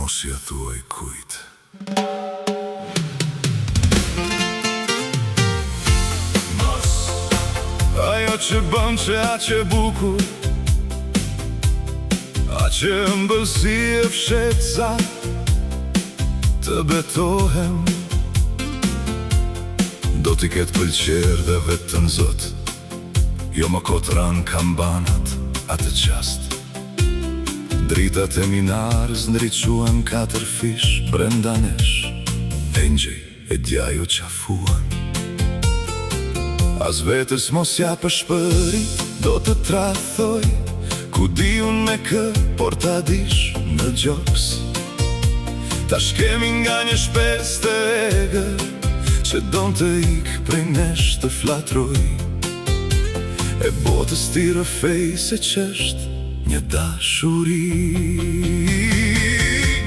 Mos ja thuaj kujt. Ajo që bën që aqe bukur, aqe ëmbëlsi e fshetza, të betohem. Do t'i ketë pëlqer dhe vetën Zot, jo më kotran kambanat atë qast. Dritat e minarës ndriquan 4 fish brenda nesh, engjëj e djaju qafuan. As vetës mos ja përshpërit, do të trathoj, ku di unë me kë, por ta dish në gjoks. Tash kemi nga një shpes të egër, që don të ik prej nesh të flatroj. E botës ti rëfej se qesht një dashuri.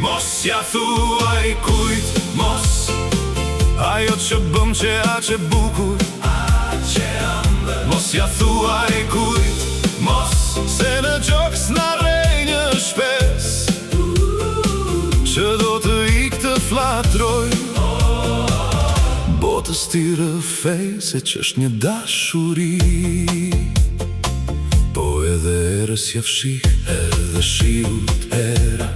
Mos ja thuaj kujt, mos, ajo që bëm që aqe bukur, mos ja thuaj kujt, mos, se në gjoks na rej një shpes, që do të ik të flatroj. Botës ti rëfej se q'është një dashuri. Po edhe erës ja fshih, edhe shiut era,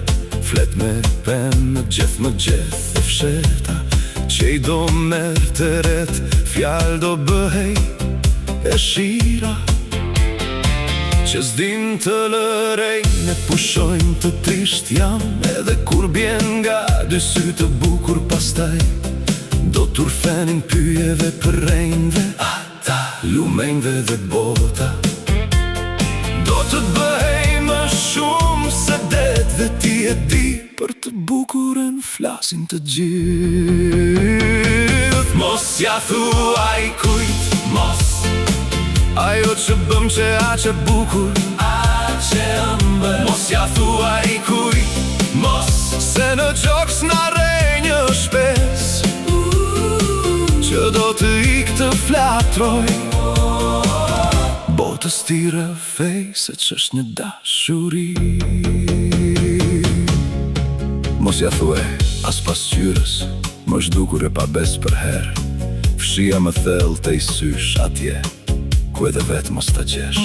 flet me penë, gjeth më gjeth e fsheta, që i do merë të ret, fjall do bëhej e shira, që s'din të lërej, ne pushojmë të trisht jam, edhe kur bjen nga 2 sy të bukur pastaj, do t'urfenin pyjeve për rejnve, ata, lumenjve dhe bota. Do të bëhej më shumë se detve, ti e di, për të bukurën flasin të gjithë. Mos ja thuaj kujt, mos, ajo që bëm që aqe bukur, aqe ëmbël. Mos ja thuaj kujt, mos, se në gjoks na rej një shpes, që do të ik të flatroj. Botës ti rëfej se q'është një dashuri. Mos ja thuaj as pasqyrës, më shdukur e pa bes për herë, fshia më thellë të i sysh atje, ku edhe vetë mos t'a gjesh,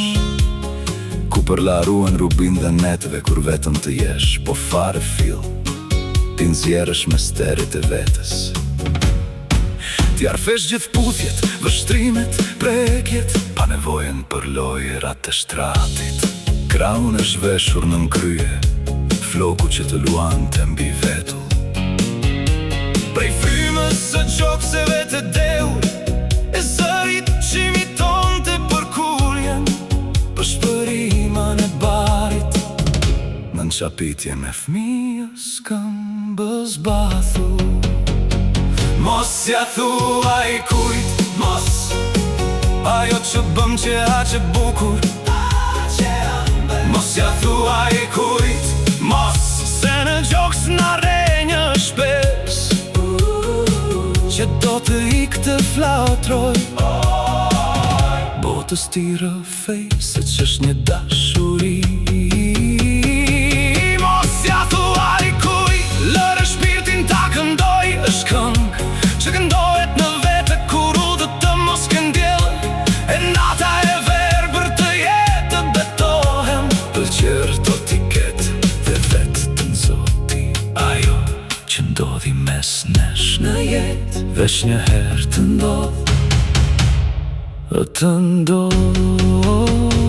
ku përlaruan rubin dhe netve kur vetën të jesh. Po fare fill, ti nxjerrësh me sterit e vetës, ti arfesh gjithë puthjet, vështrimet, prekjet, pa nevojen për lojërat e shtratit. Kraun e zhveshur në mkrye, floku që të luan të mbi vetull. Prej frymës së gjokseve të deur, e zërit që imiton të përkurjen, për shpëriman e barit, në nqapitje me fëmijës këmbës bathur. Mos ja thuaj kujt, mos, ajo që bëm që aqe bukur, aqe ëmbël. Mos ja thuaj kujt, mos, se në gjoks na rej një shpes, që do të ik të flatroj. Botës ti rëfej se q'është një dashuri. Mos ja thuaj kujt, lërë shpirtin ta këndoj, është këng që këndohet në vete kur udhët të mos këndjel, e nata e verbër të jetë të betohem. Pëlqer do t'i ketë dhe vetë të nxoti, ajo që ndodhi mes nesh në jetë, veç një herë të ndodh, të ndodh.